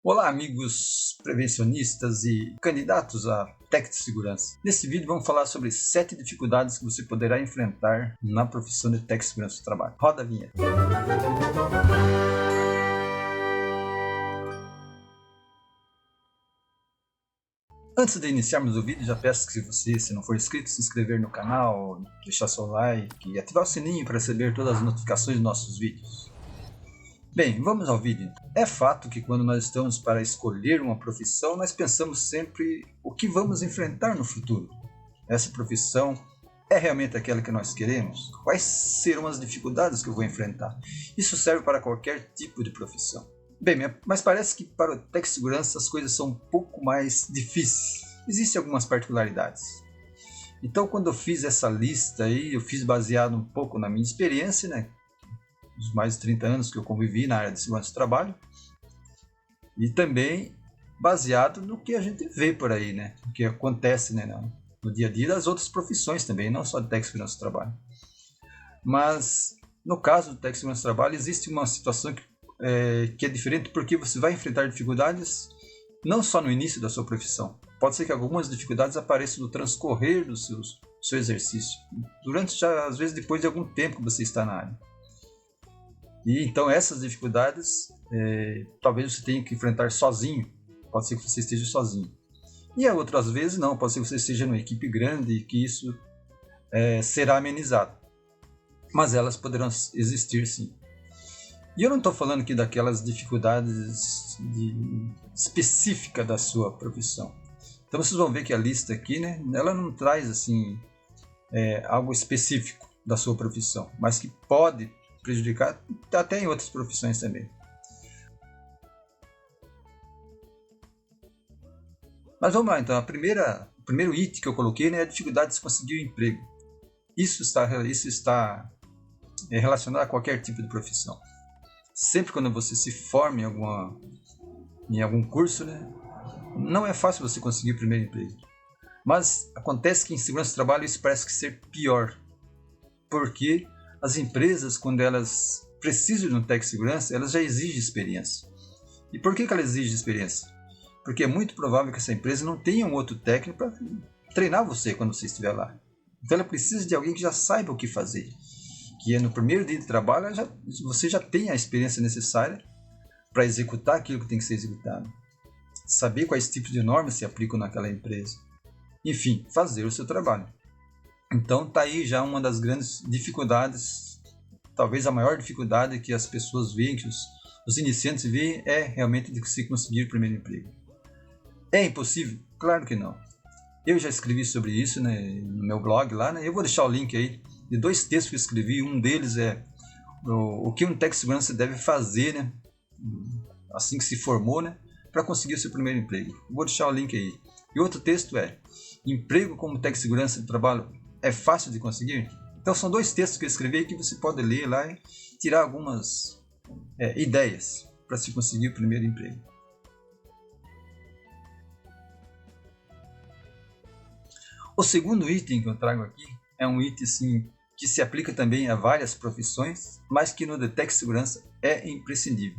Olá, amigos prevencionistas e candidatos a técnico de segurança. Nesse vídeo vamos falar sobre 7 dificuldades que você poderá enfrentar na profissão de técnico de segurança do trabalho. Roda a vinheta. Antes de iniciarmos o vídeo, já peço que se não for inscrito, se inscrever no canal, deixar seu like e ativar o sininho para receber todas as notificações dos nossos vídeos. Bem, vamos ao vídeo. É fato que quando nós estamos para escolher uma profissão, nós pensamos sempre o que vamos enfrentar no futuro. Essa profissão é realmente aquela que nós queremos? Quais serão as dificuldades que eu vou enfrentar? Isso serve para qualquer tipo de profissão. Bem, mas parece que para o técnico de segurança as coisas são um pouco mais difíceis. Existem algumas particularidades. Então, quando eu fiz essa lista aí, eu fiz baseado um pouco na minha experiência, né? Os mais de 30 anos que eu convivi na área de segurança do trabalho, e também baseado no que a gente vê por aí, né? O que acontece, né, no dia a dia das outras profissões também, não só de técnico de segurança do trabalho. Mas no caso do técnico de segurança do trabalho existe uma situação que é diferente, porque você vai enfrentar dificuldades não só no início da sua profissão. Pode ser que algumas dificuldades apareçam no transcorrer do seu exercício, durante já, às vezes, depois de algum tempo que você está na área. E então essas dificuldades talvez você tenha que enfrentar sozinho. Pode ser que você esteja sozinho. E outras vezes não, pode ser que você esteja numa equipe grande e que isso será amenizado. Mas elas poderão existir sim. E eu não estou falando aqui daquelas dificuldades específicas da sua profissão. Então vocês vão ver que a lista aqui, né, ela não traz assim, algo específico da sua profissão, mas que pode prejudicar até em outras profissões também. Mas vamos lá, então. O primeiro item que eu coloquei, né, é a dificuldade de conseguir um emprego. Isso está relacionado a qualquer tipo de profissão. Sempre quando você se forma em algum curso, né, não é fácil você conseguir o primeiro emprego. Mas acontece que em segurança do trabalho isso parece que ser pior. Porque as empresas, quando elas precisam de um técnico de segurança, elas já exigem experiência. E por que ela exige experiência? Porque é muito provável que essa empresa não tenha um outro técnico para treinar você quando você estiver lá. Então ela precisa de alguém que já saiba o que fazer. Que no primeiro dia de trabalho você já tem a experiência necessária para executar aquilo que tem que ser executado. Saber quais tipos de normas se aplicam naquela empresa. Enfim, fazer o seu trabalho. Então está aí já uma das grandes dificuldades, talvez a maior dificuldade que as pessoas veem, que os iniciantes veem, é realmente de se conseguir o primeiro emprego. É impossível? Claro que não. Eu já escrevi sobre isso, né, no meu blog lá, né? Eu vou deixar o link aí de 2 textos que eu escrevi. Um deles é o que um técnico de segurança deve fazer, né, assim que se formou, né, para conseguir o seu primeiro emprego. Eu vou deixar o link aí. E outro texto é: emprego como técnico de segurança do trabalho é fácil de conseguir? Então são 2 textos que eu escrevi que você pode ler lá e tirar algumas ideias para se conseguir o primeiro emprego. O segundo item que eu trago aqui é um item assim, que se aplica também a várias profissões, mas que no técnico de segurança é imprescindível.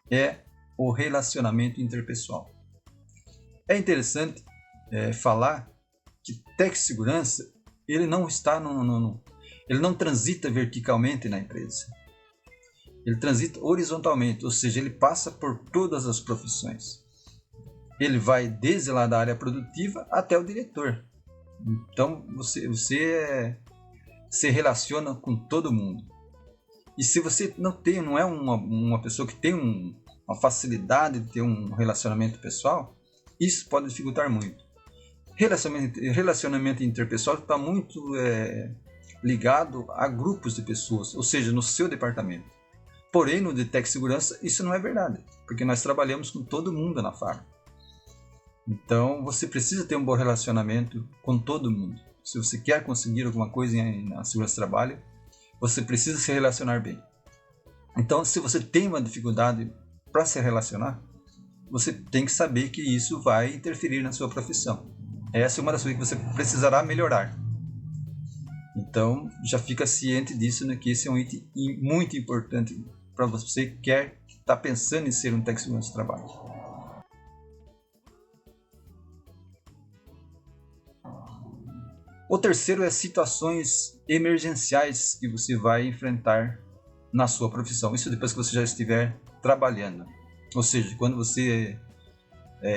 É o relacionamento interpessoal. É interessante falar que técnico de segurança ele não está ele não transita verticalmente na empresa. Ele transita horizontalmente, ou seja, ele passa por todas as profissões. Ele vai desde lá da área produtiva até o diretor. Então você se relaciona com todo mundo. E se você não é uma pessoa que tem uma facilidade de ter um relacionamento pessoal, isso pode dificultar muito. Relacionamento interpessoal está muito ligado a grupos de pessoas, ou seja, no seu departamento. Porém, no técnico de segurança, isso não é verdade, porque nós trabalhamos com todo mundo na fábrica. Então, você precisa ter um bom relacionamento com todo mundo. Se você quer conseguir alguma coisa na segurança do trabalho, você precisa se relacionar bem. Então, se você tem uma dificuldade para se relacionar, você tem que saber que isso vai interferir na sua profissão. Essa é uma das coisas que você precisará melhorar. Então, já fica ciente disso, né, que esse é um item muito importante para você que está pensando em ser um técnico de segurança do trabalho. O terceiro é situações emergenciais que você vai enfrentar na sua profissão. Isso depois que você já estiver trabalhando. Ou seja, quando você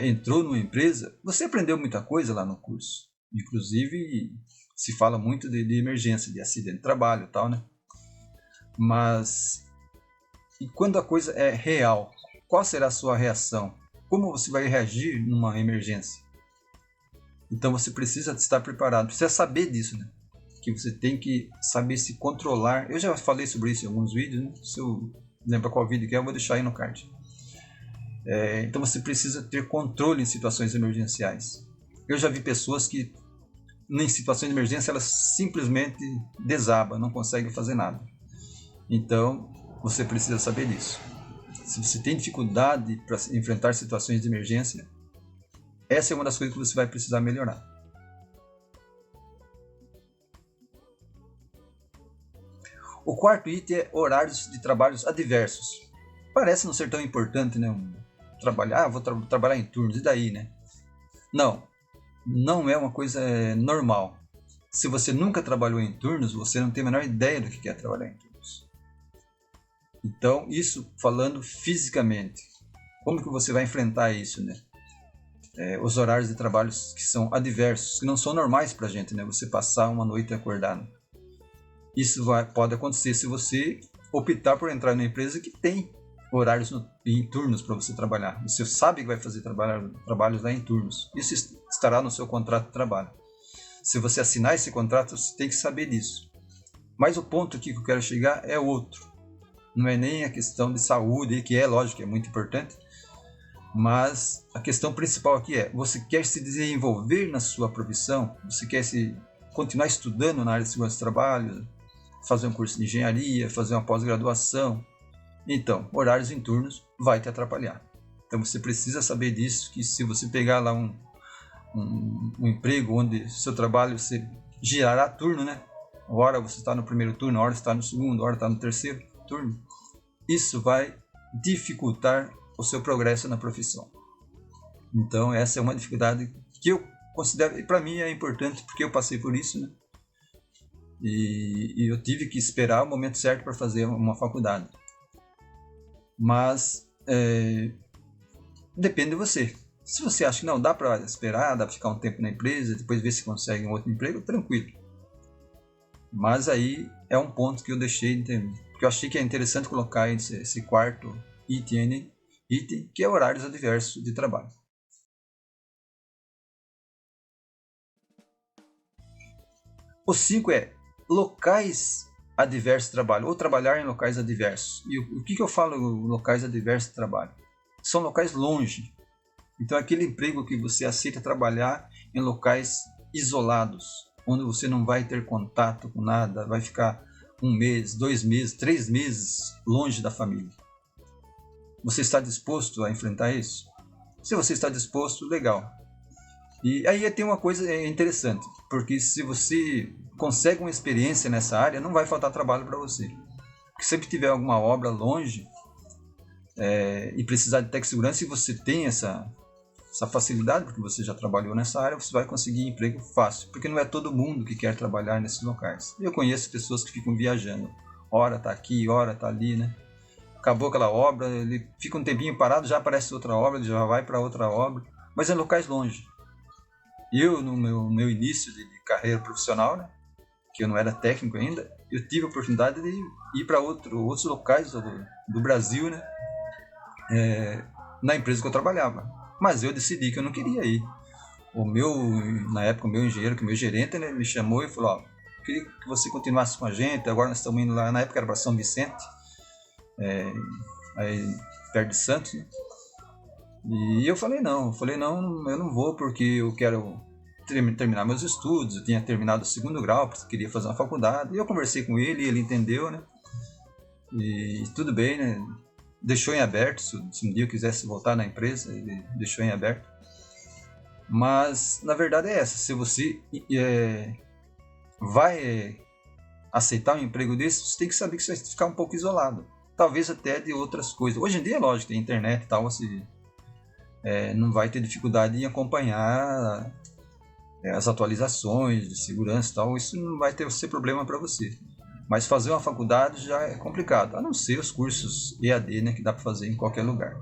entrou numa empresa, você aprendeu muita coisa lá no curso. Inclusive, se fala muito de emergência, de acidente de trabalho e tal, né? Mas, e quando a coisa é real, qual será a sua reação? Como você vai reagir numa emergência? Então você precisa estar preparado, precisa saber disso, né? Que você tem que saber se controlar. Eu já falei sobre isso em alguns vídeos, né? Se eu lembro qual vídeo que é, eu vou deixar aí no card. Então você precisa ter controle em situações emergenciais. Eu já vi pessoas que, em situações de emergência, elas simplesmente desabam, não conseguem fazer nada. Então você precisa saber disso. Se você tem dificuldade para enfrentar situações de emergência, essa é uma das coisas que você vai precisar melhorar. O quarto item é horários de trabalhos adversos. Parece não ser tão importante, né? Trabalhar, vou trabalhar em turnos, e daí, né? Não é uma coisa normal. Se você nunca trabalhou em turnos, você não tem a menor ideia do que é trabalhar em turnos. Então, isso falando fisicamente. Como que você vai enfrentar isso, né? Os horários de trabalho que são adversos, que não são normais para a gente, né? Você passar uma noite acordado. Isso pode acontecer se você optar por entrar numa empresa que tem horários em turnos para você trabalhar. Você sabe que vai fazer trabalhos lá em turnos. Isso estará no seu contrato de trabalho. Se você assinar esse contrato, você tem que saber disso. Mas o ponto aqui que eu quero chegar é outro. Não é nem a questão de saúde, que é lógico, é muito importante. Mas a questão principal aqui é, você quer se desenvolver na sua profissão? Você quer continuar estudando na área de segurança do trabalho? Fazer um curso de engenharia? Fazer uma pós-graduação? Então, horários em turnos vai te atrapalhar. Então você precisa saber disso, que se você pegar lá um emprego onde seu trabalho você girará turno, né? Hora você está no primeiro turno, hora você está no segundo, hora está no terceiro turno. Isso vai dificultar o seu progresso na profissão. Então essa é uma dificuldade que eu considero, e para mim é importante porque eu passei por isso, né? E eu tive que esperar o momento certo para fazer uma faculdade. Mas depende de você. Se você acha que não, dá para esperar, dá para ficar um tempo na empresa, depois ver se consegue um outro emprego, tranquilo. Mas aí é um ponto que eu deixei, porque eu achei que é interessante colocar esse quarto item, que é horários adversos de trabalho. O 5 é locais adversos de trabalho, ou trabalhar em locais adversos. E o que eu falo locais adversos de trabalho? São locais longe. Então aquele emprego que você aceita trabalhar em locais isolados, onde você não vai ter contato com nada, vai ficar 1 mês, 2 meses, 3 meses longe da família. Você está disposto a enfrentar isso? Se você está disposto, legal. E aí tem uma coisa interessante, porque se você consegue uma experiência nessa área, não vai faltar trabalho para você. Porque sempre tiver alguma obra longe e precisar de tec-segurança, e você tem essa facilidade, porque você já trabalhou nessa área, você vai conseguir emprego fácil, porque não é todo mundo que quer trabalhar nesses locais. Eu conheço pessoas que ficam viajando, hora está aqui, hora está ali, né? Acabou aquela obra, ele fica um tempinho parado, já aparece outra obra, ele já vai para outra obra, mas em locais longe. Eu, no meu início de carreira profissional, né, que eu não era técnico ainda, eu tive a oportunidade de ir para outros locais do Brasil, né, na empresa que eu trabalhava. Mas eu decidi que eu não queria ir. Na época, o meu engenheiro, que é o meu gerente, né, me chamou e falou, eu queria que você continuasse com a gente, agora nós estamos indo lá, na época era para São Vicente, aí perto de Santos, né? E eu falei não, eu não vou porque eu quero terminar meus estudos, eu tinha terminado o 2º grau, queria fazer uma faculdade, e eu conversei com ele, ele entendeu, né? E tudo bem, né? Deixou em aberto, se um dia eu quisesse voltar na empresa, ele deixou em aberto. Mas, na verdade é essa, se você vai aceitar um emprego desse, você tem que saber que você vai ficar um pouco isolado. Talvez até de outras coisas. Hoje em dia, lógico, tem internet e tal, você não vai ter dificuldade em acompanhar as atualizações de segurança e tal, isso não vai ser problema para você. Mas fazer uma faculdade já é complicado, a não ser os cursos EAD, né, que dá para fazer em qualquer lugar.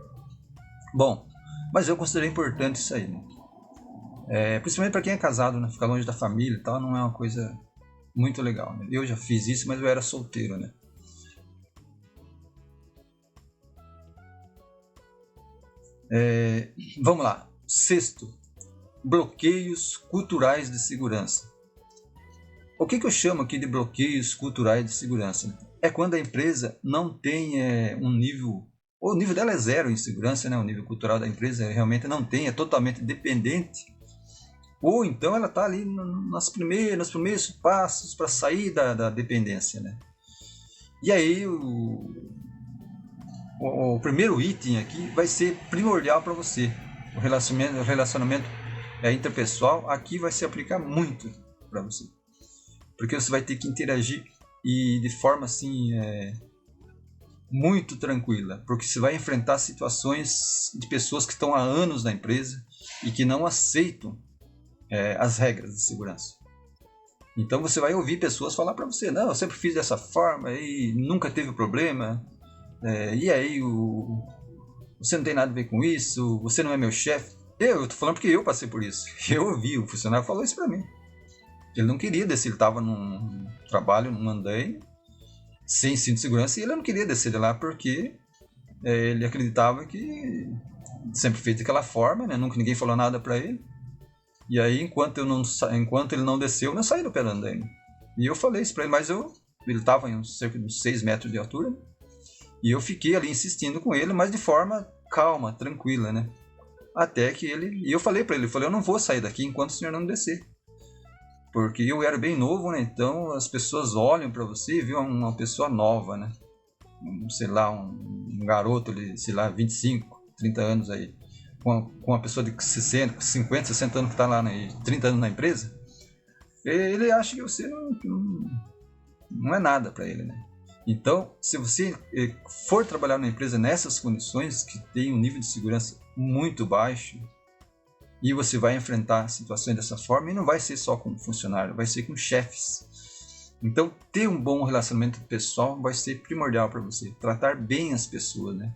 Bom, mas eu considerei importante isso aí, né? Principalmente para quem é casado, né? Ficar longe da família e tal não é uma coisa muito legal, né? Eu já fiz isso, mas eu era solteiro, né? Vamos lá. Sexto, bloqueios culturais de segurança. O que eu chamo aqui de bloqueios culturais de segurança? É quando a empresa não tem um nível, ou o nível dela é zero em segurança, né? O nível cultural da empresa realmente não tem, é totalmente dependente. Ou então ela está ali nos primeiros passos para sair da dependência, né? E aí o primeiro item aqui vai ser primordial para você. O relacionamento interpessoal aqui vai se aplicar muito para você. Porque você vai ter que interagir e de forma assim muito tranquila. Porque você vai enfrentar situações de pessoas que estão há anos na empresa e que não aceitam as regras de segurança. Então você vai ouvir pessoas falar para você: não, eu sempre fiz dessa forma e nunca teve problema. E aí, você não tem nada a ver com isso, você não é meu chefe. Eu tô falando porque eu passei por isso. Eu ouvi, o funcionário falou isso para mim. Ele não queria descer, ele estava num trabalho, num andaime, sem cinto de segurança, e ele não queria descer de lá porque ele acreditava que sempre fez daquela forma, né? Nunca ninguém falou nada para ele. E aí, enquanto ele não desceu, eu não saí do pé do andaime. E eu falei isso para ele, mas ele estava em cerca de uns 6 metros de altura, né? E eu fiquei ali insistindo com ele, mas de forma calma, tranquila, né? Até que e eu falei para ele, eu não vou sair daqui enquanto o senhor não descer. Porque eu era bem novo, né? Então as pessoas olham para você e vê uma pessoa nova, né? Sei lá, um garoto de, sei lá, 25, 30 anos aí, com uma pessoa de 60, 50, 60 anos que está lá, né? 30 anos na empresa. Ele acha que você não é nada para ele, né? Então, se você for trabalhar numa empresa nessas condições, que tem um nível de segurança muito baixo, e você vai enfrentar situações dessa forma, e não vai ser só com funcionário, vai ser com chefes. Então, ter um bom relacionamento pessoal vai ser primordial para você. Tratar bem as pessoas, né?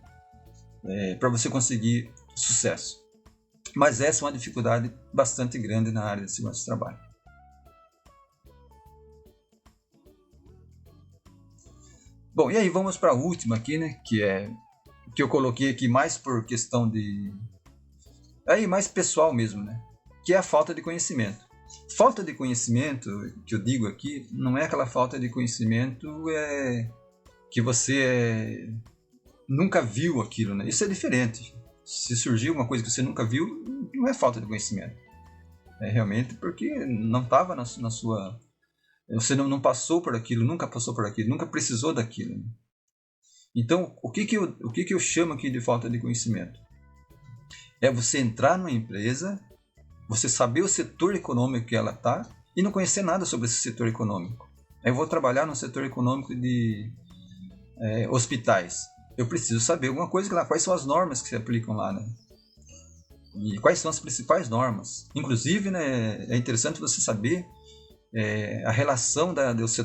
Para você conseguir sucesso. Mas essa é uma dificuldade bastante grande na área de segurança do trabalho. Bom, e aí vamos para a última aqui, né? Que eu coloquei aqui mais por questão de... mais pessoal mesmo, né? Que é a falta de conhecimento. Falta de conhecimento, que eu digo aqui, não é aquela falta de conhecimento que você nunca viu aquilo, né? Isso é diferente. Se surgiu uma coisa que você nunca viu, não é falta de conhecimento. É realmente porque não estava na sua... Você não passou por aquilo, nunca passou por aquilo, nunca precisou daquilo. Né? Então, o que eu chamo aqui de falta de conhecimento? É você entrar numa empresa, você saber o setor econômico que ela está e não conhecer nada sobre esse setor econômico. Eu vou trabalhar no setor econômico de hospitais. Eu preciso saber alguma coisa lá, quais são as normas que se aplicam lá, né? E quais são as principais normas. Inclusive, né, é interessante você saber a relação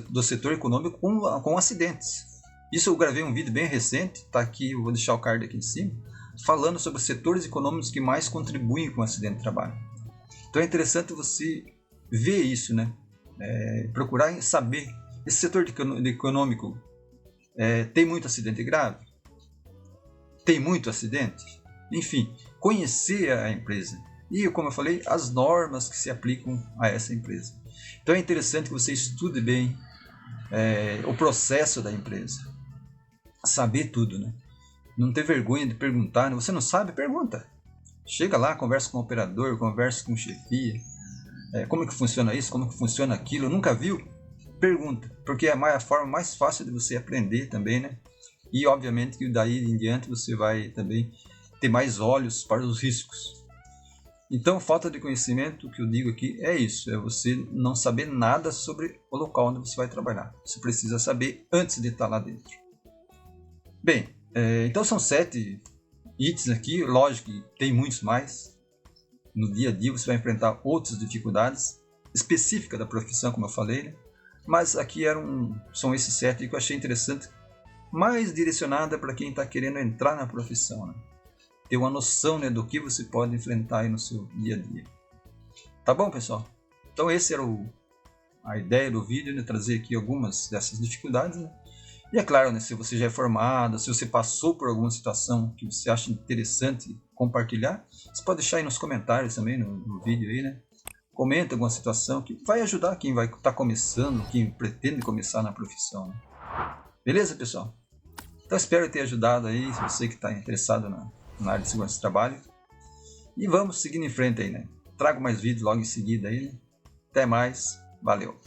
do setor econômico com acidentes. Isso eu gravei um vídeo bem recente, está aqui, eu vou deixar o card aqui em cima, falando sobre os setores econômicos que mais contribuem com o acidente de trabalho. Então é interessante você ver isso, né? Procurar saber, esse setor econômico tem muito acidente grave? Tem muito acidente? Enfim, conhecer a empresa. E, como eu falei, as normas que se aplicam a essa empresa. Então é interessante que você estude bem o processo da empresa. Saber tudo, né? Não ter vergonha de perguntar. Né? Você não sabe? Pergunta. Chega lá, conversa com o operador, conversa com chefia. Como que funciona isso? Como que funciona aquilo? Nunca viu? Pergunta. Porque é a forma mais fácil de você aprender também, né? E, obviamente, que daí em diante você vai também ter mais olhos para os riscos. Então, falta de conhecimento, o que eu digo aqui é isso, é você não saber nada sobre o local onde você vai trabalhar. Você precisa saber antes de estar lá dentro. Bem, então são 7 itens aqui, lógico que tem muitos mais. no dia a dia você vai enfrentar outras dificuldades específicas da profissão, como eu falei, né? Mas aqui são esses 7 que eu achei interessante, mais direcionada para quem está querendo entrar na profissão, né? Ter uma noção, né, do que você pode enfrentar aí no seu dia a dia. Tá bom, pessoal? Então esse era a ideia do vídeo, né? Trazer aqui algumas dessas dificuldades, né? E é claro, né, se você já é formado, se você passou por alguma situação que você acha interessante compartilhar, você pode deixar aí nos comentários também no vídeo aí, né? Comenta alguma situação que vai ajudar quem vai estar começando, quem pretende começar na profissão, né? Beleza, pessoal? Então espero ter ajudado aí, você que está interessado na área de segurança do trabalho. E vamos seguindo em frente aí, né? Trago mais vídeos logo em seguida aí, né? Até mais, valeu!